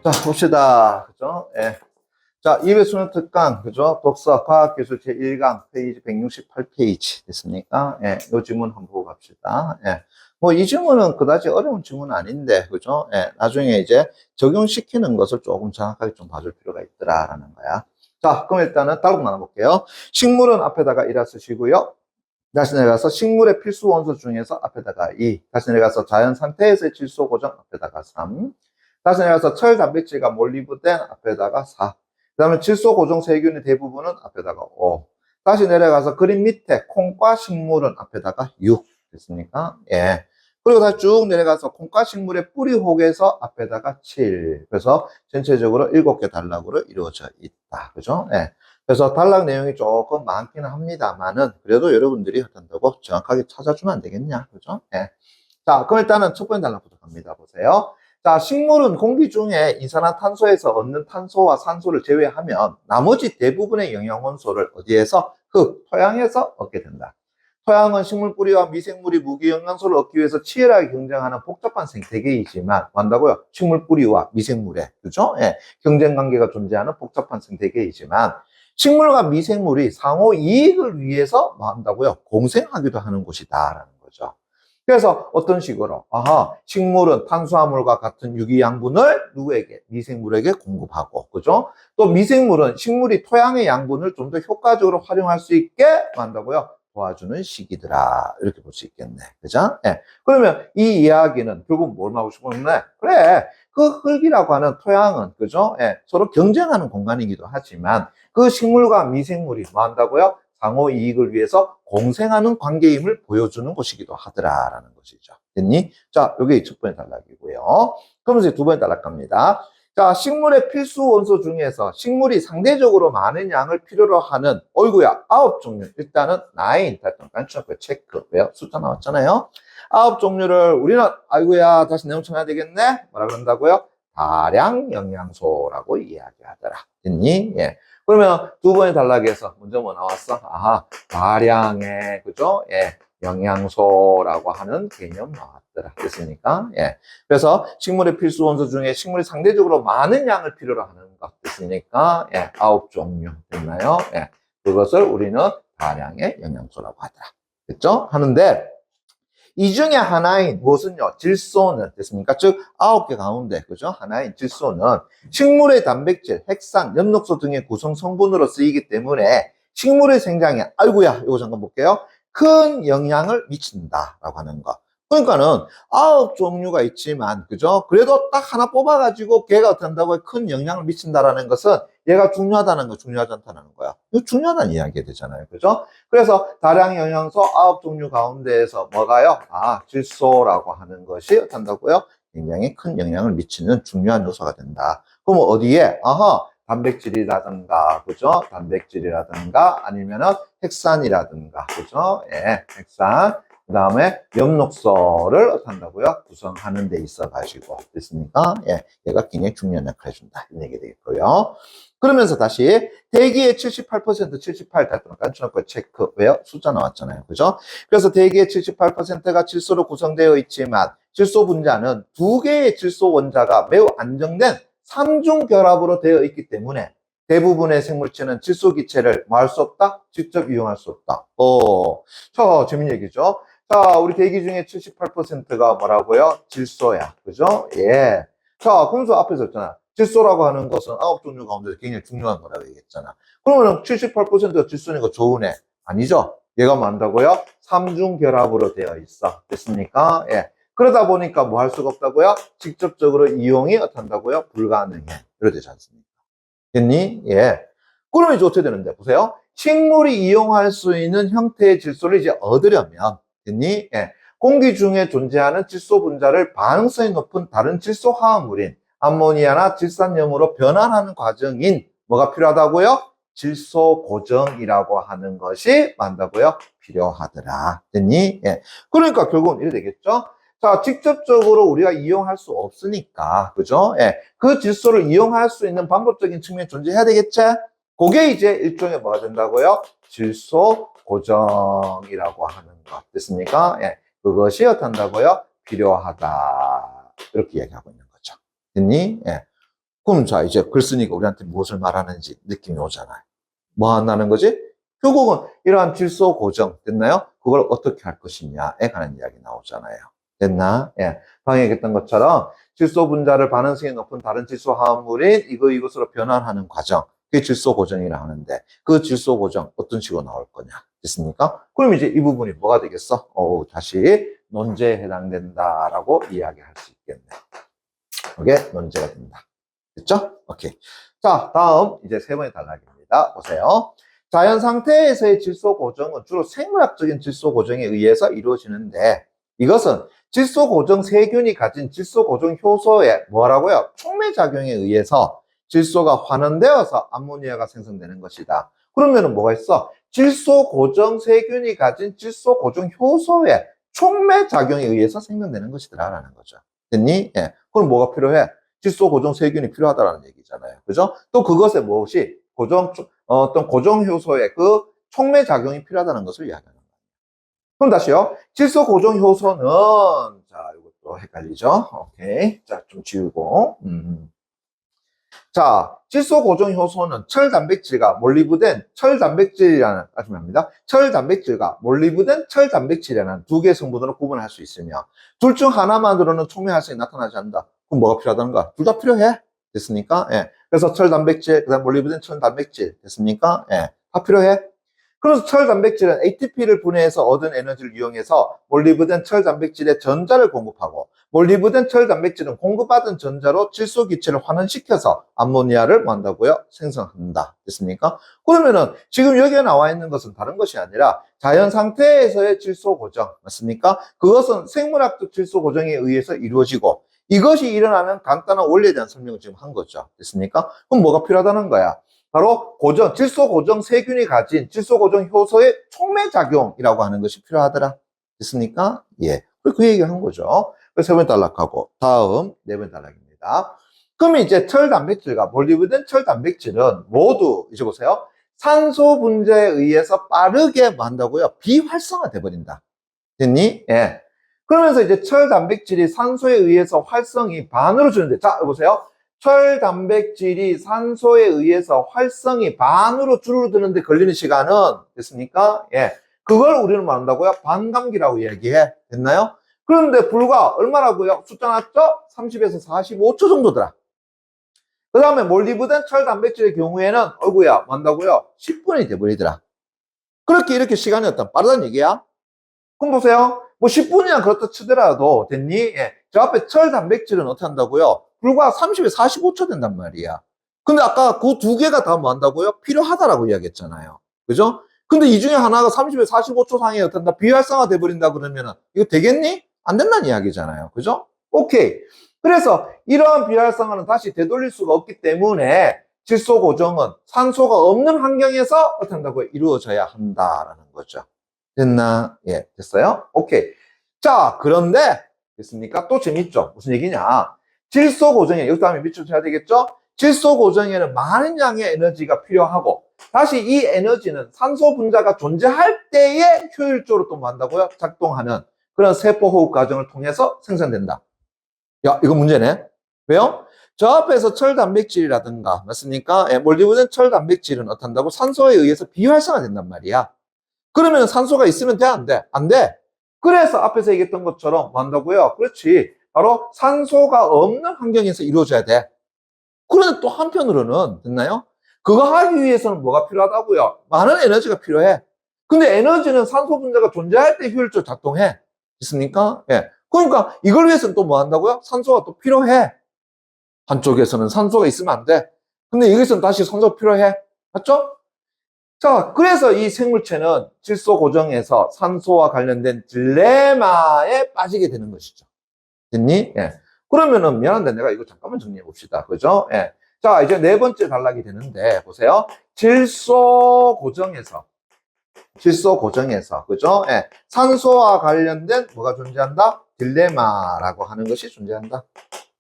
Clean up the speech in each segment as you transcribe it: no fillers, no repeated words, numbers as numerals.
자, 봅시다. 그죠? 예. 자, 이배수는 특강, 그죠? 독서, 과학기술 제1강, 페이지 168페이지 됐습니까? 예, 요 질문 한번 보고 갑시다. 예. 뭐, 이 질문은 그다지 어려운 질문은 아닌데, 그죠? 예, 나중에 이제 적용시키는 것을 조금 정확하게 좀 봐줄 필요가 있더라라는 거야. 자, 그럼 일단은 따로 나눠볼게요. 식물은 앞에다가 1라 쓰시고요. 다시 내려가서 식물의 필수 원소 중에서 앞에다가 2. 다시 내려가서 자연 상태에서의 질소 고정 앞에다가 3. 다시 내려가서 철 단백질과 몰리브덴 앞에다가 4. 그 다음에 질소 고정 세균의 대부분은 앞에다가 5. 다시 내려가서 그림 밑에 콩과 식물은 앞에다가 6. 됐습니까? 예. 그리고 다시 쭉 내려가서 콩과 식물의 뿌리 혹에서 앞에다가 7. 그래서 전체적으로 7개 단락으로 이루어져 있다. 그죠? 예. 그래서 단락 내용이 조금 많기는 합니다만은 그래도 여러분들이 한다고 정확하게 찾아주면 안 되겠냐. 그죠? 예. 자, 그럼 일단은 첫 번째 단락부터 갑니다. 보세요. 자, 식물은 공기 중에 이산화탄소에서 얻는 탄소와 산소를 제외하면 나머지 대부분의 영양원소를 어디에서? 흙, 토양에서 얻게 된다. 토양은 식물 뿌리와 미생물이 무기영양소를 얻기 위해서 치열하게 경쟁하는 복잡한 생태계이지만, 뭐한다고요? 식물 뿌리와 미생물의, 그죠? 예, 경쟁 관계가 존재하는 복잡한 생태계이지만, 식물과 미생물이 상호 이익을 위해서 뭐 한다고요? 공생하기도 하는 곳이다라는 거죠. 그래서 어떤 식으로 식물은 탄수화물과 같은 유기양분을 누구에게? 미생물에게 공급하고, 그죠? 또 미생물은 식물이 토양의 양분을 좀 더 효과적으로 활용할 수 있게 뭐 한다고요? 도와주는 식이더라. 이렇게 볼 수 있겠네. 그죠? 예. 그러면 이 이야기는 결국 뭘 말하고 싶었네? 그래. 그 흙이라고 하는 토양은, 그죠? 예. 서로 경쟁하는 공간이기도 하지만 그 식물과 미생물이 뭐 한다고요? 상호 이익을 위해서 공생하는 관계임을 보여주는 곳이기도 하더라라는 것이죠. 됐니? 자, 이게 첫 번째 단락이고요. 그러면서 두 번째 단락 갑니다. 자, 식물의 필수 원소 중에서 식물이 상대적으로 많은 양을 필요로 하는, 어이구야, 9종류. 일단은 9, 단추 체크. 왜요? 숫자 나왔잖아요. 9종류를 우리는, 아이고야, 다시 내용 쳐야 되겠네? 뭐라 그런다고요? 다량 영양소라고 이야기하더라. 됐니? 예. 그러면 두 번의 단락에서 먼저 뭐 나왔어? 다량의, 그죠? 예, 영양소라고 하는 개념 나왔더라. 됐습니까? 예. 그래서 식물의 필수 원소 중에 식물이 상대적으로 많은 양을 필요로 하는 것 됐으니까, 예, 9종류 됐나요? 예. 그것을 우리는 다량의 영양소라고 하더라. 됐죠? 하는데, 이 중에 하나인 무엇은요? 질소는 됐습니까? 즉 9개 가운데 그죠? 하나인 질소는 식물의 단백질, 핵산, 엽록소 등의 구성 성분으로 쓰이기 때문에 식물의 생장에 아이고야 이거 잠깐 볼게요. 큰 영향을 미친다라고 하는 거. 그러니까는 9종류가 있지만 그죠? 그래도 딱 하나 뽑아가지고 걔가 어떻게 한다고 큰 영향을 미친다라는 것은 얘가 중요하다는 거, 중요하지 않다는 거야. 이거 중요하다는 이야기가 되잖아요. 그죠? 그래서 다량 영양소 9종류 가운데에서 뭐가요? 질소라고 하는 것이 어떻게 한다고요? 굉장히 큰 영향을 미치는 중요한 요소가 된다. 그럼 어디에? 단백질이라든가, 그죠? 단백질이라든가, 아니면은 핵산이라든가, 그죠? 예, 핵산. 그 다음에 엽록소를 어떻게 한다고요? 구성하는 데 있어가지고. 됐습니까? 예, 얘가 굉장히 중요한 역할을 해준다. 이런 얘기 되겠고요. 그러면서 다시 대기의 78%, 78 깐추놓고 체크. 왜요? 숫자 나왔잖아요. 그죠? 그래서 대기의 78%가 질소로 구성되어 있지만 질소 분자는 두 개의 질소 원자가 매우 안정된 삼중 결합으로 되어 있기 때문에 대부분의 생물체는 질소 기체를 뭐 할 수 없다? 직접 이용할 수 없다. 자, 재밌는 얘기죠. 자, 우리 대기 중에 78%가 뭐라고요? 질소야. 그죠? 예. 자, 그러면서 앞에서 했잖아. 질소라고 하는 것은 9종류 가운데 굉장히 중요한 거라고 얘기했잖아. 그러면 78%가 질소니까 좋은 애. 아니죠? 얘가 뭐 한다고요? 삼중 결합으로 되어 있어. 됐습니까? 예. 그러다 보니까 뭐 할 수가 없다고요? 직접적으로 이용이 어떻게 한다고요? 불가능해. 이렇게 되지 않습니까? 됐니? 예. 그러면 이제 어떻게 되는데? 보세요. 식물이 이용할 수 있는 형태의 질소를 이제 얻으려면, 됐니? 예. 공기 중에 존재하는 질소 분자를 반응성이 높은 다른 질소 화합물인 암모니아나 질산염으로 변환하는 과정인 뭐가 필요하다고요? 질소 고정이라고 하는 것이 만다고요? 필요하더라. 됐니? 예. 그러니까 결국은 이래 되겠죠? 자, 직접적으로 우리가 이용할 수 없으니까, 그죠? 예. 그 질소를 이용할 수 있는 방법적인 측면이 존재해야 되겠지? 그게 이제 일종의 뭐가 된다고요? 질소 고정이라고 하는 것. 됐습니까? 예. 그것이 어떻게 한다고요? 필요하다. 이렇게 얘기하고 있는 거죠. 됐니? 예. 그럼 자, 이제 글 쓰니까 우리한테 무엇을 말하는지 느낌이 오잖아요. 뭐 한다는 거지? 결국은 이러한 질소 고정, 됐나요? 그걸 어떻게 할 것이냐에 관한 이야기 나오잖아요. 됐나? 예. 방금 얘기했던 것처럼 질소 분자를 반응성이 높은 다른 질소 화합물인 이것으로 변환하는 과정. 그게 질소 고정이라 하는데 그 질소 고정 어떤 식으로 나올 거냐? 됐습니까? 그럼 이제 이 부분이 뭐가 되겠어? 다시 논제에 해당된다라고 이야기할 수 있겠네. 이게 논제가 된다. 됐죠? 오케이. 자, 다음 이제 세 번째 단락입니다. 보세요. 자연 상태에서의 질소 고정은 주로 생물학적인 질소 고정에 의해서 이루어지는데 이것은 질소 고정 세균이 가진 질소 고정 효소의 뭐라고요? 촉매작용에 의해서 질소가 환원되어서 암모니아가 생성되는 것이다. 그러면은 뭐가 있어? 질소 고정 세균이 가진 질소 고정 효소의 촉매작용에 의해서 생성되는 것이다라는 거죠. 됐니? 예. 그럼 뭐가 필요해? 질소 고정 세균이 필요하다라는 얘기잖아요. 그죠? 또 그것에 무엇이 어떤 고정 효소의 그 촉매 작용이 필요하다는 것을 이야기하는 거예요. 그럼 다시요. 질소 고정 효소는 자, 이것도 헷갈리죠? 오케이. 자, 좀 지우고. 자, 질소 고정 효소는 철단백질과 몰리브덴 철단백질이라는 철단백질과 몰리브덴 철단백질이라는 두 개의 성분으로 구분할 수 있으며 둘 중 하나만으로는 촉매 활성이 나타나지 않는다. 그럼 뭐가 필요하다는 거야? 둘 다 필요해. 됐습니까? 예. 그래서 철단백질, 그다음 몰리브덴 철단백질 됐습니까? 예. 다 필요해. 그래서 철단백질은 ATP를 분해해서 얻은 에너지를 이용해서 몰리브덴 철단백질의 전자를 공급하고 몰리브덴 철단백질은 공급받은 전자로 질소 기체를 환원시켜서 암모니아를 뭐 한다고요? 생성한다. 됐습니까? 그러면은 지금 여기에 나와 있는 것은 다른 것이 아니라 자연 상태에서의 질소 고정 맞습니까? 그것은 생물학적 질소 고정에 의해서 이루어지고 이것이 일어나는 간단한 원리에 대한 설명을 지금 한 거죠. 됐습니까? 그럼 뭐가 필요하다는 거야? 바로 질소 고정 세균이 가진 질소 고정 효소의 촉매작용이라고 하는 것이 필요하더라. 됐습니까? 예. 그 얘기를 한 거죠. 세 번째 단락하고, 다음 네 번째 단락입니다. 그러면 이제 철단백질과 몰리브덴 철단백질은 모두, 이제 보세요. 산소 분자에 의해서 빠르게 뭐 한다고요? 비활성화 돼버린다. 됐니? 예. 그러면서 이제 철단백질이 산소에 의해서 활성이 반으로 주는데, 자, 보세요. 철단백질이 산소에 의해서 활성이 반으로 줄어드는데 걸리는 시간은 됐습니까? 예. 그걸 우리는 뭐 한다고요? 반감기라고 얘기해. 됐나요? 그런데 불과 얼마라고요? 숫자 났죠? 30에서 45초 정도더라. 그 다음에 몰리브덴 철단백질의 경우에는 어이구야 뭐 한다고요? 10분이 돼버리더라. 그렇게 이렇게 시간이 어떤 빠르다는 얘기야? 그럼 보세요. 뭐 10분이나 그렇다 치더라도 됐니? 예. 저 앞에 철단백질은 어떻게 한다고요? 불과 30에서 45초 된단 말이야. 근데 아까 그 두 개가 다 뭐 한다고요? 필요하다라고 이야기했잖아요. 그죠? 근데 이 중에 하나가 30에서 45초 상에 어떻게 한다? 비활성화 돼버린다 그러면은 이거 되겠니? 안 된다는 이야기잖아요. 그죠? 오케이. 그래서 이러한 비활성화는 다시 되돌릴 수가 없기 때문에 질소 고정은 산소가 없는 환경에서 어떻게 한다고요? 이루어져야 한다라는 거죠. 됐나? 예, 됐어요? 오케이. 자, 그런데, 됐습니까? 또 재밌죠? 무슨 얘기냐? 질소 고정에, 여기 다음에 밑줄 쳐야 되겠죠? 질소 고정에는 많은 양의 에너지가 필요하고, 다시 이 에너지는 산소 분자가 존재할 때에 효율적으로 또 뭐 한다고요? 작동하는 그런 세포호흡 과정을 통해서 생산된다. 야, 이거 문제네. 왜요? 저 앞에서 철단백질이라든가, 맞습니까? 예, 몰리브덴 철단백질은 어떻다고? 산소에 의해서 비활성화 된단 말이야. 그러면 산소가 있으면 돼? 안 돼? 안 돼. 그래서 앞에서 얘기했던 것처럼 뭐 한다고요? 그렇지. 바로 산소가 없는 환경에서 이루어져야 돼. 그런데 또 한편으로는, 됐나요? 그거 하기 위해서는 뭐가 필요하다고요? 많은 에너지가 필요해. 근데 에너지는 산소 분자가 존재할 때 효율적으로 작동해. 있습니까? 예. 그러니까 이걸 위해서는 또 뭐 한다고요? 산소가 또 필요해. 한쪽에서는 산소가 있으면 안 돼. 근데 여기서는 다시 산소가 필요해. 맞죠? 자, 그래서 이 생물체는 질소 고정에서 산소와 관련된 딜레마에 빠지게 되는 것이죠. 됐니? 예. 그러면은 미안한데 내가 이거 잠깐만 정리해 봅시다. 그죠? 예. 자, 이제 네 번째 단락이 되는데 보세요. 질소 고정에서 그죠? 예. 산소와 관련된 뭐가 존재한다? 딜레마라고 하는 것이 존재한다.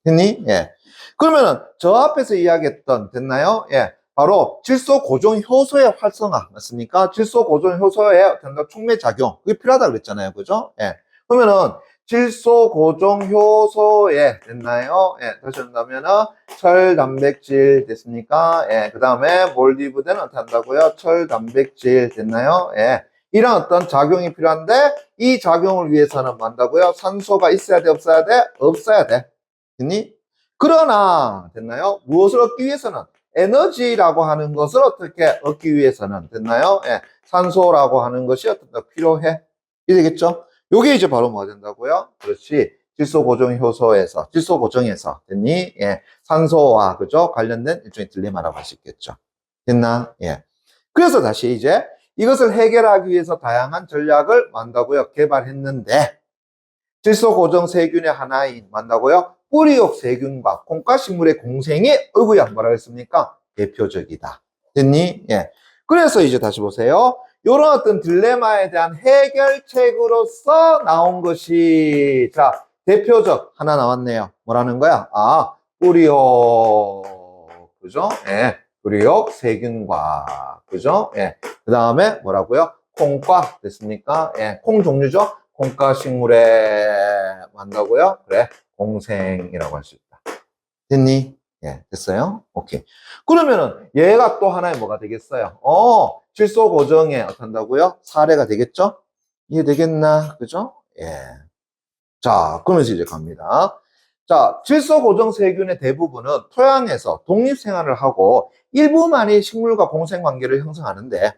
됐니? 예. 그러면은 저 앞에서 이야기했던 됐나요? 예. 바로 질소 고정 효소의 활성화 맞습니까? 질소 고정 효소의 어떤 촉매 작용 그게 필요하다 그랬잖아요. 그죠? 예. 그러면은 질소 고정 효소에 됐나요? 예, 다시 한다면은 철 단백질 됐습니까? 예, 그 다음에 몰디브덴은 어떻게 한다고요? 철 단백질 됐나요? 예, 이런 어떤 작용이 필요한데 이 작용을 위해서는 뭐 한다고요? 산소가 있어야 돼, 없어야 돼? 없어야 돼. 됐니? 그러나 됐나요? 무엇을 얻기 위해서는 에너지라고 하는 것을 어떻게 얻기 위해서는 됐나요? 예, 산소라고 하는 것이 어떻게 필요해? 이게 되겠죠? 요게 이제 바로 뭐가 된다고요? 그렇지. 질소 고정 효소에서, 질소 고정에서, 됐니? 예. 산소와, 그죠? 관련된 일종의 딜레마라고 할 수 있겠죠. 됐나? 예. 그래서 다시 이제 이것을 해결하기 위해서 다양한 전략을 만다고요. 개발했는데, 질소 고정 세균의 하나인, 만다고요? 뿌리옥 세균과 콩가식물의 공생이, 어이구야, 뭐라고 했습니까? 대표적이다. 됐니? 예. 그래서 이제 다시 보세요. 이런 어떤 딜레마에 대한 해결책으로서 나온 것이, 자, 대표적 하나 나왔네요. 뭐라는 거야? 아, 뿌리옥. 그죠? 예. 뿌리옥 세균과. 그죠? 예. 그 다음에 뭐라고요? 콩과. 됐습니까? 예. 콩 종류죠? 콩가 식물에 만다고요? 그래. 공생이라고 할 수 있다. 됐니? 예, 됐어요? 오케이. 그러면은 얘가 또 하나의 뭐가 되겠어요? 질소 고정에 어떻게 한다고요? 사례가 되겠죠? 이해되겠나? 그죠? 예. 자, 그러면서 이제 갑니다. 자, 질소 고정 세균의 대부분은 토양에서 독립 생활을 하고 일부만이 식물과 공생 관계를 형성하는데,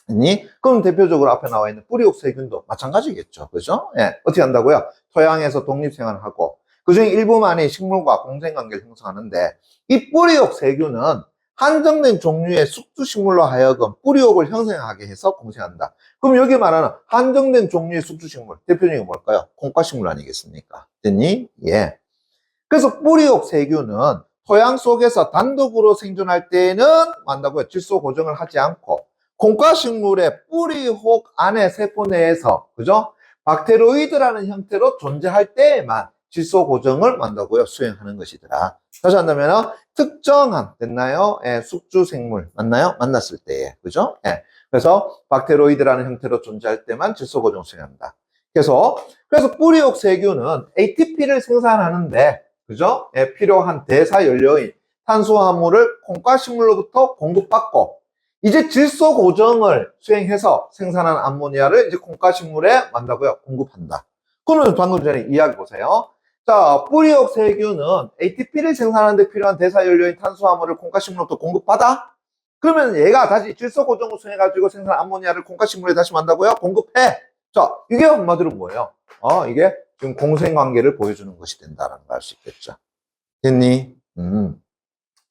아니? 그럼 대표적으로 앞에 나와 있는 뿌리옥 세균도 마찬가지겠죠. 그죠? 예. 어떻게 한다고요? 토양에서 독립 생활을 하고, 그 중에 일부만이 식물과 공생 관계를 형성하는데, 이 뿌리옥 세균은 한정된 종류의 숙주식물로 하여금 뿌리옥을 형성하게 해서 공생한다. 그럼 여기 말하는 한정된 종류의 숙주식물, 대표적인 게 뭘까요? 콩가식물 아니겠습니까? 됐니? 예. 그래서 뿌리옥 세균은 토양 속에서 단독으로 생존할 때는 한다고요. 질소 고정을 하지 않고, 콩가식물의 뿌리혹 안에 세포 내에서, 그죠? 박테로이드라는 형태로 존재할 때에만 질소 고정을 한다고요. 수행하는 것이더라. 다시 한다면 특정한, 됐나요? 예, 숙주 생물, 맞나요? 만났을 때에, 그죠? 예. 그래서 박테로이드라는 형태로 존재할 때만 질소 고정 수행한다. 그래서 뿌리옥 세균은 ATP를 생산하는데, 그죠? 예, 필요한 대사 연료인 탄수화물을 콩가식물로부터 공급받고, 이제 질소 고정을 수행해서 생산한 암모니아를 이제 콩가식물에 만다고요. 공급한다. 그러면 방금 전에 이야기 보세요. 자, 뿌리옥 세균은 ATP를 생산하는 데 필요한 대사 연료인 탄수화물을 콩가식물로부터 공급받아? 그러면 얘가 다시 질소 고정을 수행해가지고 생산한 암모니아를 콩가식물에 다시 만다고요? 공급해. 자, 이게 한마디로 뭐예요? 이게 지금 공생관계를 보여주는 것이 된다는 걸 알 수 있겠죠. 됐니?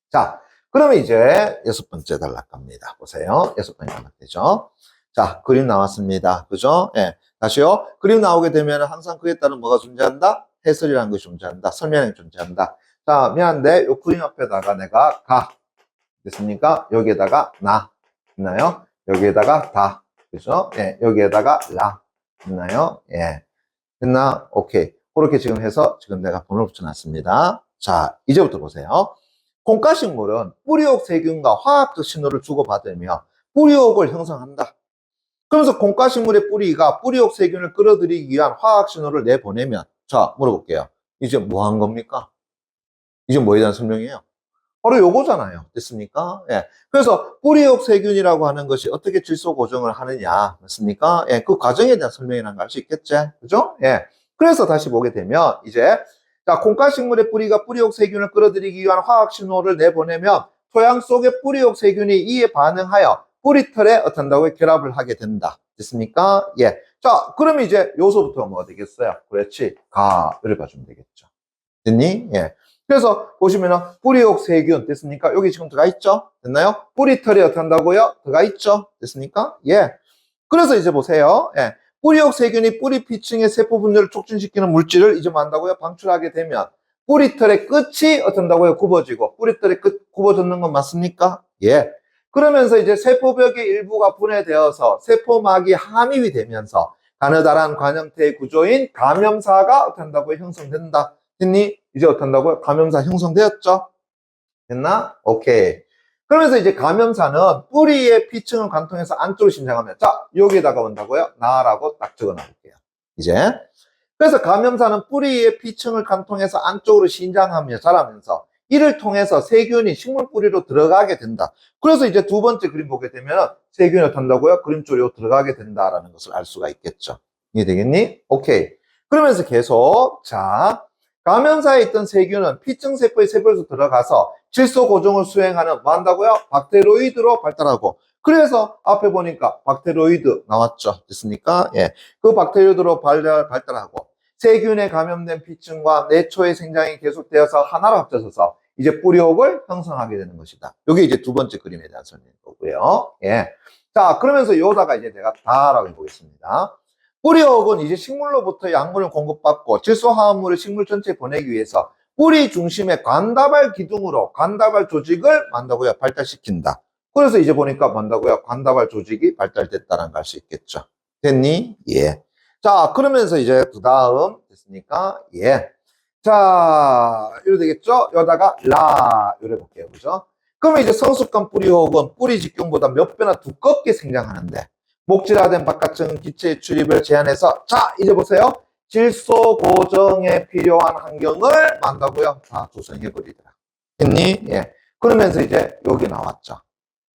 자, 그러면 이제 6번째 단락 갑니다. 보세요. 6번째 단락 되죠? 자, 그림 나왔습니다. 그죠? 예. 다시요. 그림 나오게 되면 항상 그에 따른 뭐가 존재한다? 해설이라는 것이 존재한다. 설명이 존재한다. 자, 미안한데, 요 그림 앞에다가 내가 가. 됐습니까? 여기에다가 나. 있나요? 여기에다가 다. 그죠? 예. 여기에다가 라. 있나요? 예. 됐나? 오케이. 그렇게 지금 해서 지금 내가 번호를 붙여놨습니다. 자, 이제부터 보세요. 콩가식물은 뿌리옥 세균과 화학적 신호를 주고받으며 뿌리옥을 형성한다. 그러면서 콩가식물의 뿌리가 뿌리옥 세균을 끌어들이기 위한 화학 신호를 내보내면, 자, 물어볼게요. 이제 뭐 한 겁니까? 이제 뭐에 대한 설명이에요? 바로 요거잖아요. 됐습니까? 예. 그래서 뿌리옥 세균이라고 하는 것이 어떻게 질소 고정을 하느냐. 맞습니까? 예. 그 과정에 대한 설명이라는 걸 알 수 있겠지? 그죠? 예. 그래서 다시 보게 되면, 이제, 자, 콩가식물의 뿌리가 뿌리옥 세균을 끌어들이기 위한 화학 신호를 내보내면 토양 속의 뿌리옥 세균이 이에 반응하여 뿌리털에 어떤다고 결합을 하게 된다. 됐습니까? 예. 자, 그러면 이제 요소부터 뭐가 되겠어요? 그렇지. 가를 봐주면 되겠죠. 됐니? 예. 그래서 보시면은 뿌리옥 세균 됐습니까? 여기 지금 들어가 있죠? 됐나요? 뿌리털에 어떻게 한다고요? 들어가 있죠? 됐습니까? 예. 그래서 이제 보세요. 예. 뿌리옥 세균이 뿌리 피층의 세포 분열을 촉진시키는 물질을 이제 뭐 한다고요? 방출하게 되면 뿌리털의 끝이 어떤다고요? 굽어지고 뿌리털의 끝 굽어졌는 건 맞습니까? 예. 그러면서 이제 세포벽의 일부가 분해되어서 세포막이 함입이 되면서 가느다란 관형태의 구조인 감염사가 어떻게 한다고요? 형성된다. 됐니? 이제 어떻게 한다고요? 감염사 형성되었죠? 됐나? 오케이. 그러면서 이제 감염사는 뿌리의 피층을 관통해서 안쪽으로 신장하면, 자, 여기에다가 온다고요? 나라고 딱 적어 놔볼게요. 이제. 그래서 감염사는 뿌리의 피층을 관통해서 안쪽으로 신장하며 자라면서 이를 통해서 세균이 식물 뿌리로 들어가게 된다. 그래서 이제 두 번째 그림 보게 되면 세균이 어떻게 한다고요? 그림 쪽으로 들어가게 된다라는 것을 알 수가 있겠죠. 이해되겠니? 오케이. 그러면서 계속 자, 감염사에 있던 세균은 피층 세포의 세포에서 들어가서 질소 고정을 수행하는 뭐 한다고요? 박테로이드로 발달하고, 그래서 앞에 보니까 박테로이드 나왔죠. 됐습니까? 예. 그 박테로이드로 발달하고 세균에 감염된 피층과 내초의 생장이 계속되어서 하나로 합쳐져서 이제 뿌리옥을 형성하게 되는 것이다. 이게 이제 두 번째 그림에 대한 설명인 거고요. 예. 자, 그러면서 요다가 이제 제가 다라고 해보겠습니다. 뿌리옥은 이제 식물로부터 양분을 공급받고 질소 화합물을 식물 전체에 보내기 위해서 뿌리 중심의 관다발 기둥으로 관다발 조직을 만다고요, 발달시킨다. 그래서 이제 보니까 뭔다고요? 관다발 조직이 발달됐다는 걸 알 수 있겠죠. 됐니? 예. 자, 그러면서 이제 그 다음 됐습니까? 예. 자, 이래 되겠죠? 여기다가 이래 볼게요. 그죠? 그러면 이제 성숙한 뿌리혹은 뿌리 직경보다 몇 배나 두껍게 생장하는데 목질화된 바깥층 기체의 출입을 제한해서, 자, 이제 보세요. 질소 고정에 필요한 환경을 만다고요? 다 조성해버리더라. 됐니? 예. 그러면서 이제 여기 나왔죠.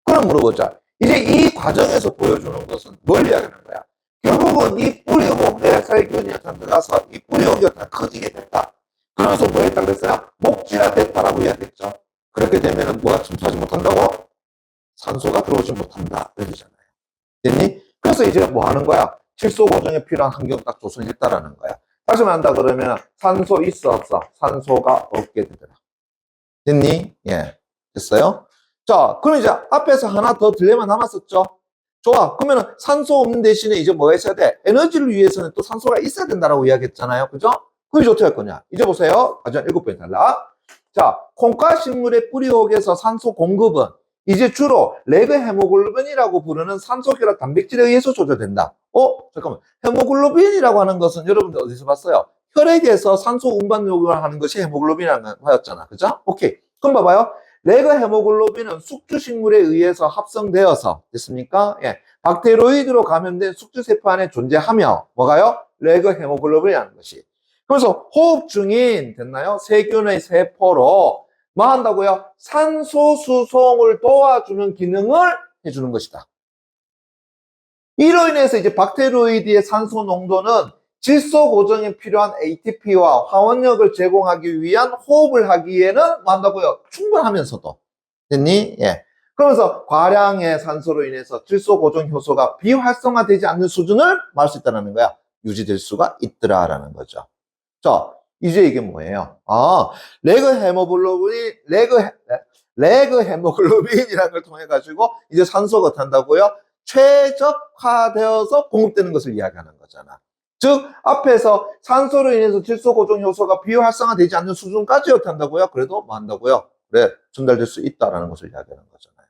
그럼 물어보자. 이제 이 과정에서 보여주는 것은 뭘 이야기하는 거야? 결국은 이 뿌리옥 내살균이 들어가서 이 뿌리옥이 커지게 됐다. 그러면서 뭐 했다 그랬어요? 목질화됐다라고 이야기했죠. 그렇게 되면 뭐가 침투하지 못한다고? 산소가 들어오지 못한다. 이러잖아요. 됐니? 그래서 이제 뭐 하는 거야? 질소 고정에 필요한 환경 딱 조성했다라는 거야. 다시 말한다 그러면 산소 있어 없어? 산소가 없게 되더라. 됐니? 예. 됐어요? 자, 그럼 이제 앞에서 하나 더 딜레마 남았었죠? 좋아. 그러면 산소 없는 대신에 이제 뭐가 있어야 돼? 에너지를 위해서는 또 산소가 있어야 된다라고 이야기했잖아요. 그죠? 그럼 이제 어떻게 할 거냐? 이제 보세요. 과정 7번이 달라. 자, 콩과 식물의 뿌리옥에서 산소 공급은 이제 주로 레그 헤모글로빈이라고 부르는 산소 결합 단백질에 의해서 조절된다. 잠깐만. 헤모글로빈이라고 하는 것은 여러분들 어디서 봤어요? 혈액에서 산소 운반 요구를 하는 것이 헤모글로빈이라는 거였잖아. 그죠? 오케이. 그럼 봐봐요. 레그 헤모글로빈은 숙주식물에 의해서 합성되어서 됐습니까? 예. 박테로이드로 감염된 숙주세포 안에 존재하며 뭐가요? 레그 헤모글로빈이라는 것이. 그래서 호흡 중인 됐나요? 세균의 세포로 뭐 한다고요? 산소 수송을 도와주는 기능을 해주는 것이다. 이로 인해서 이제 박테로이드의 산소 농도는 질소 고정에 필요한 ATP와 화원력을 제공하기 위한 호흡을 하기에는 뭐 한다고요? 충분하면서도. 됐니? 예. 그러면서 과량의 산소로 인해서 질소 고정 효소가 비활성화되지 않는 수준을 말할 수 있다는 거야. 유지될 수가 있더라라는 거죠. 자, 이제 이게 뭐예요? 레그 헤모글로빈이라는 걸 통해 가지고 이제 산소가 탄다고요? 최적화되어서 공급되는 것을 이야기하는 거잖아. 즉 앞에서 산소로 인해서 질소 고정 효소가 비활성화되지 않는 수준까지 한다고요? 그래도 뭐 한다고요? 그래, 전달될 수 있다라는 것을 이야기하는 거잖아요.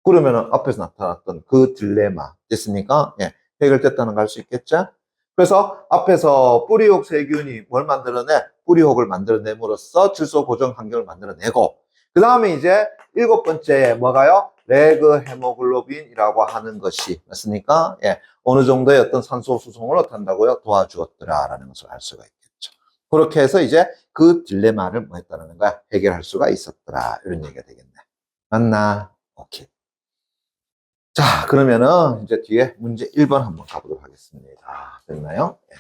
그러면은 앞에서 나타났던 그 딜레마 됐습니까? 예, 해결됐다는 걸 알 수 있겠죠? 그래서 앞에서 뿌리옥 세균이 뭘 만들어내? 뿌리옥을 만들어냄으로써 질소 고정 환경을 만들어내고, 그 다음에 이제 7번째 뭐가요? 레그 헤모글로빈이라고 하는 것이 맞습니까? 예, 어느 정도의 어떤 산소 수송을 어떻다고요? 도와주었더라라는 것을 알 수가 있겠죠. 그렇게 해서 이제 그 딜레마를 뭐 했다는 거야? 해결할 수가 있었더라. 이런 얘기가 되겠네. 맞나? 오케이. 자, 그러면은 이제 뒤에 문제 1번 한번 가보도록 하겠습니다. 됐나요? 예.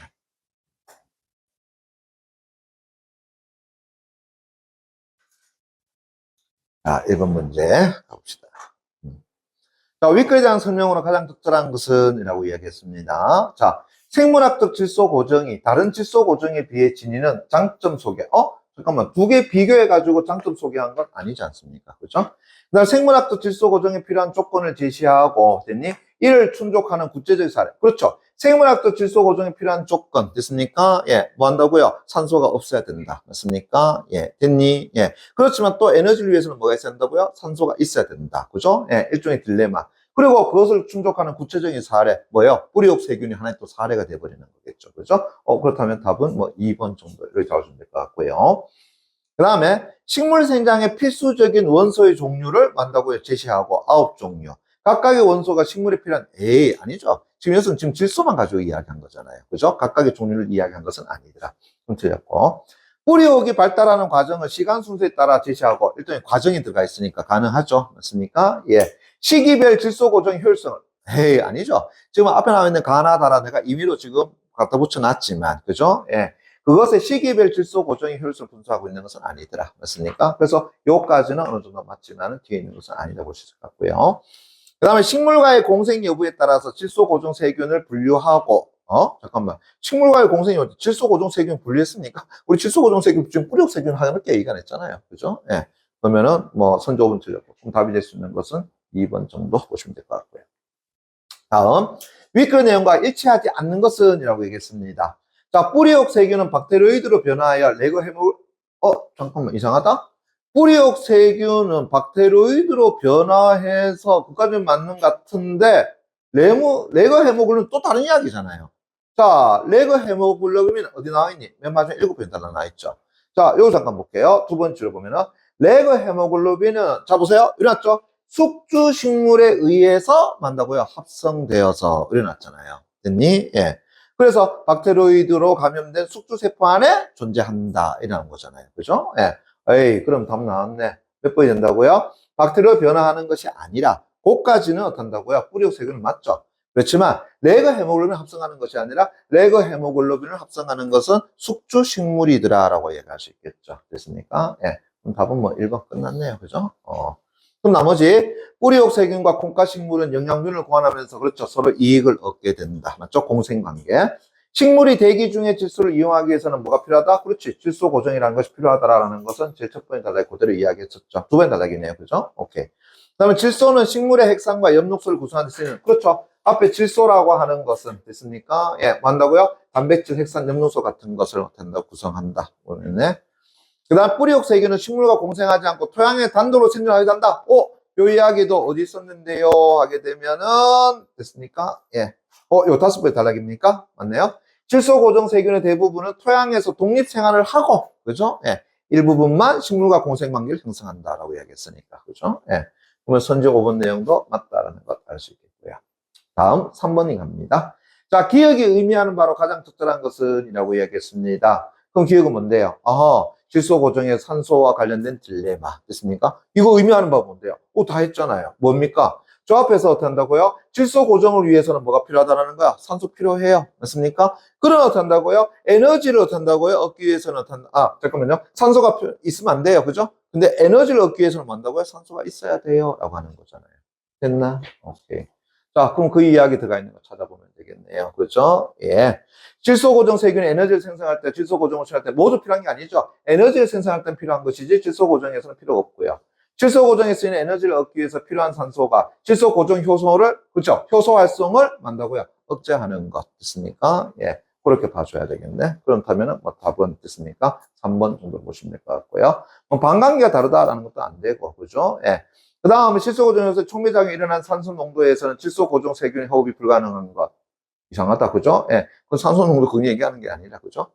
자, 1번 문제 가봅시다. 자, 윗글에 대한 설명으로 가장 적절한 것은 이라고 이야기했습니다. 자, 생물학적 질소 고정이 다른 질소 고정에 비해 지니는 장점 소개. 잠깐만, 두 개 비교해가지고 장점 소개한 건 아니지 않습니까? 그죠? 그 다음 생물학적 질소 고정에 필요한 조건을 제시하고, 됐니? 이를 충족하는 구체적 사례. 그렇죠. 생물학적 질소 고정에 필요한 조건, 됐습니까? 예, 뭐 한다고요? 산소가 없어야 된다. 맞습니까? 예, 됐니? 예. 그렇지만 또 에너지를 위해서는 뭐가 있어야 된다고요? 산소가 있어야 된다. 그죠? 예, 일종의 딜레마. 그리고 그것을 충족하는 구체적인 사례, 뭐예요? 뿌리옥 세균이 하나의 또 사례가 돼버리는 거겠죠. 그죠? 그렇다면 답은 뭐 2번 정도 이렇게 잡아주면 될 것 같고요. 그 다음에 식물 생장의 필수적인 원소의 종류를 만다고요. 제시하고 9종류. 각각의 원소가 식물에 필요한, 에이, 아니죠. 지금 여기서는 지금 질소만 가지고 이야기한 거잖아요. 그죠? 각각의 종류를 이야기한 것은 아니더라. 좀 틀렸고. 뿌리옥이 발달하는 과정을 시간 순서에 따라 제시하고, 일단 과정이 들어가 있으니까 가능하죠. 맞습니까? 예. 시기별 질소 고정 효율성을, 에이, 아니죠. 지금 앞에 나와 있는 가나다라 내가 임의로 지금 갖다 붙여놨지만, 그죠? 예. 그것의 시기별 질소 고정의 효율성을 분석하고 있는 것은 아니더라. 맞습니까? 그래서 요까지는 어느 정도 맞지만 뒤에 있는 것은 아니다 볼 수 있을 것 같고요. 그 다음에 식물과의 공생 여부에 따라서 질소 고정 세균을 분류하고, 잠깐만. 식물과의 공생 여부, 질소 고정 세균 분류했습니까? 우리 질소 고정 세균 지금 뿌리옥 세균 하나밖에 얘기가 안 했잖아요. 그죠? 예. 그러면은 뭐 선제 5번 틀렸고, 그럼 답이 될 수 있는 것은 2번 정도 보시면 될 것 같고요. 다음, 윗글 내용과 일치하지 않는 것은 이라고 얘기했습니다. 자, 뿌리옥 세균은 박테로이드로 변화하여 레거 해물, 잠깐만, 이상하다? 뿌리옥 세균은 박테로이드로 변화해서 그까지 맞는 것 같은데, 레거 헤모글로빈은 또 다른 이야기잖아요. 자, 레거 헤모글로빈은 어디 나와 있니? 맨 마지막에 7번 달라 나와 있죠. 자, 요거 잠깐 볼게요. 두 번째로 보면은, 레거 헤모글로빈은, 자, 보세요. 일어났죠? 숙주 식물에 의해서 만다고요. 합성되어서 일어났잖아요. 됐니? 예. 그래서 박테로이드로 감염된 숙주 세포 안에 존재한다. 이라는 거잖아요. 그죠? 예. 에이, 그럼 답 나왔네. 몇 번이 된다고요? 박테리아로 변화하는 것이 아니라, 그까지는 어떤다고요? 뿌리옥 세균은 맞죠? 그렇지만, 레거 헤모글로빈을 합성하는 것이 아니라, 레거 헤모글로빈을 합성하는 것은 숙주 식물이더라라고 얘기할 수 있겠죠. 됐습니까? 예. 그럼 답은 뭐 1번 끝났네요. 그죠? 그럼 나머지 뿌리옥 세균과 콩가 식물은 영양균을 고안하면서 그렇죠. 서로 이익을 얻게 된다. 맞죠? 공생관계. 식물이 대기 중에 질소를 이용하기 위해서는 뭐가 필요하다? 그렇지. 질소 고정이라는 것이 필요하다라는 것은 제일 첫 번째 단락에 그대로 이야기했었죠. 두 번째 단락이네요. 그죠? 오케이. 그 다음에 질소는 식물의 핵산과 엽록소를 구성하는 데 쓰이는, 그렇죠. 앞에 질소라고 하는 것은 됐습니까? 예, 뭐 한다고요? 단백질, 핵산, 엽록소 같은 것을 구성한다. 네. 그 다음 뿌리옥 세균은 식물과 공생하지 않고 토양에 단독으로 생존하게 된다. 요 이야기도 어디 있었는데요? 하게 되면은, 됐습니까? 예. 요 5번째 단락입니까? 맞네요. 질소 고정 세균의 대부분은 토양에서 독립 생활을 하고, 그죠? 예. 일부분만 식물과 공생 관계를 형성한다라고 이야기했으니까, 그죠? 예. 그러면 선제 5번 내용도 맞다라는 것 알 수 있겠고요. 다음 3번이 갑니다. 자, 기억이 의미하는 바로 가장 적절한 것은 이라고 이야기했습니다. 그럼 기억은 뭔데요? 질소 고정의 산소와 관련된 딜레마. 됐습니까? 이거 의미하는 바가 뭔데요? 다 했잖아요. 뭡니까? 저 앞에서 어떻게 한다고요? 질소 고정을 위해서는 뭐가 필요하다는 거야? 산소 필요해요. 맞습니까? 그럼 어떻게 한다고요? 에너지를 어떻게 한다고요? 얻기 위해서는 잠깐만요. 산소가 있으면 안 돼요. 그죠? 근데 에너지를 얻기 위해서는 뭐 한다고요? 산소가 있어야 돼요. 라고 하는 거잖아요. 됐나? 오케이. 자, 그럼 그 이야기 들어가 있는 거 찾아보면 되겠네요. 그죠? 예. 질소 고정 세균이 에너지를 생성할 때, 질소 고정을 취할 때 모두 필요한 게 아니죠. 에너지를 생성할 때 필요한 것이지 질소 고정에서는 필요 없고요. 질소 고정에 쓰이는 에너지를 얻기 위해서 필요한 산소가 질소 고정 효소를, 그렇죠? 효소 활성을 만다고요. 억제하는 것. 됐습니까? 예. 그렇게 봐줘야 되겠네. 그렇다면은 뭐 답은 됐습니까? 3번 정도 보시면 될 것 같고요. 뭐 반감기가 다르다라는 것도 안 되고, 그죠? 예. 그 다음에 질소 고정에서 촉매작용이 일어난 산소 농도에서는 질소 고정 세균의 호흡이 불가능한 것. 이상하다, 그죠? 예. 그 산소 농도 그냥 얘기하는 게 아니라, 그죠?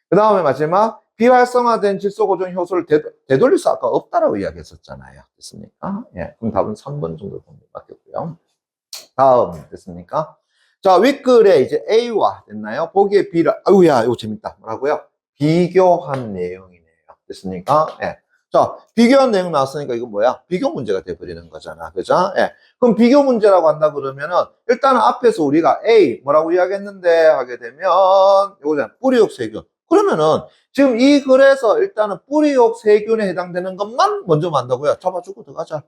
그 다음에 마지막, 비활성화된 질소 고정 효소를 되돌릴 수 아까 없다라고 이야기했었잖아요. 됐습니까? 예. 그럼 답은 3번 정도 보면 맞겠고요. 다음, 됐습니까? 자, 윗글에 이제 A와 됐나요? 보기에 B를, 아유야, 이거 재밌다. 뭐라고요? 비교한 내용이네요. 됐습니까? 예. 자, 비교한 내용 나왔으니까 이거 뭐야? 비교 문제가 돼버리는 거잖아. 그죠? 예. 그럼 비교 문제라고 한다 그러면은, 일단은 앞에서 우리가 A, 뭐라고 이야기했는데, 하게 되면, 요거잖아. 뿌리옥 세균. 그러면은, 지금 이 글에서 일단은 뿌리옥 세균에 해당되는 것만 먼저 만다고요. 잡아주고 들어가자.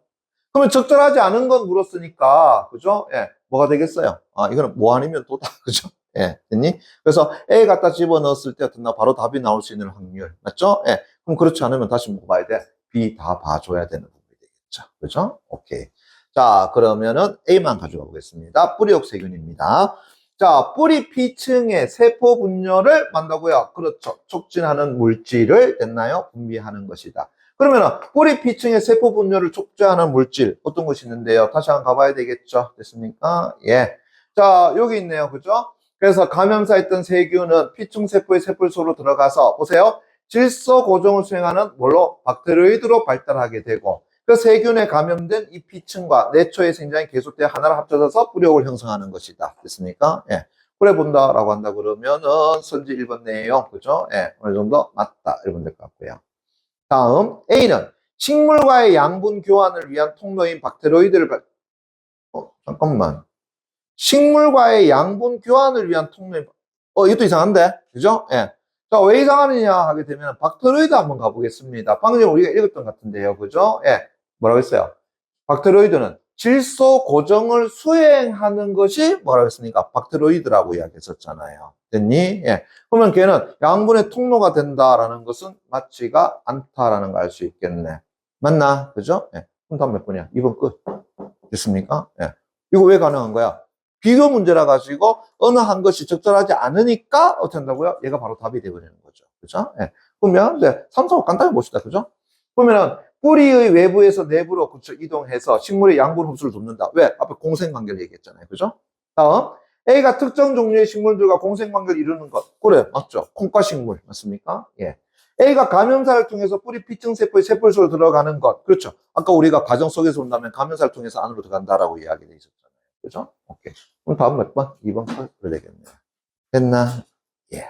그러면 적절하지 않은 건 물었으니까, 그죠? 예. 뭐가 되겠어요? 이거는 뭐 아니면 또다. 그죠? 예. 됐니? 그래서 A 갖다 집어 넣었을 때 어떤 바로 답이 나올 수 있는 확률. 맞죠? 예. 그럼 그렇지 않으면 다시 뭐 봐야 돼? B 다 봐줘야 되는 부분이 되겠죠. 그죠? 오케이. 자, 그러면은 A만 가져가 보겠습니다. 뿌리옥 세균입니다. 자, 뿌리 피층의 세포 분열을 만다고요. 그렇죠. 촉진하는 물질을 됐나요? 분비하는 것이다. 그러면은 뿌리 피층의 세포 분열을 촉진하는 물질 어떤 것이 있는데요? 다시 한번 가봐야 되겠죠. 됐습니까? 예. 자, 여기 있네요. 그죠? 그래서 감염사 있던 세균은 피층 세포의 세포소로 들어가서 보세요. 질소 고정을 수행하는 뭘로? 박테로이드로 발달하게 되고 그 세균에 감염된 이 피층과 내초의 생장이 계속되어 하나를 합쳐져서 뿌리옥을 형성하는 것이다. 됐습니까? 예. 그래 본다라고 한다 그러면은 선지 1번 내용, 그죠? 예. 어느 정도 맞다. 1번 될 것 같고요. 다음, A는 식물과의 양분 교환을 위한 통로인 박테로이드를, 잠깐만. 식물과의 양분 교환을 위한 통로인, 이것도 이상한데? 그죠? 예. 자, 왜 이상하느냐 하게 되면 박테로이드 한번 가보겠습니다. 방금 전에 우리가 읽었던 것 같은데요. 그죠? 예. 뭐라고 했어요? 박테로이드는 질소 고정을 수행하는 것이 뭐라고 했습니까? 박테로이드라고 이야기했었잖아요. 됐니? 예. 그러면 걔는 양분의 통로가 된다라는 것은 맞지가 않다라는 걸 알 수 있겠네. 맞나? 그죠? 예. 그럼 다음 몇 번이야? 2번 끝. 됐습니까? 예. 이거 왜 가능한 거야? 비교 문제라 가지고 어느 한 것이 적절하지 않으니까 어떻게 한다고요? 얘가 바로 답이 되어버리는 거죠. 그죠? 예. 그러면 이제 3, 4, 5 간단히 봅시다. 그죠? 그러면은 뿌리의 외부에서 내부로 그쵸, 이동해서 식물의 양분 흡수를 돕는다. 왜? 앞에 공생관계를 얘기했잖아요. 그죠? 다음, A가 특정 종류의 식물들과 공생관계를 이루는 것. 그래, 맞죠? 콩과 식물, 맞습니까? 예. A가 감염사를 통해서 뿌리 피층세포의 세포 속으로 들어가는 것. 그렇죠. 아까 우리가 과정 속에서 온다면 감염사를 통해서 안으로 들어간다라고 이야기돼 있었잖아요. 그죠? 오케이. 그럼 다음 몇 번? 2번 걸 되겠네요. 됐나? 예.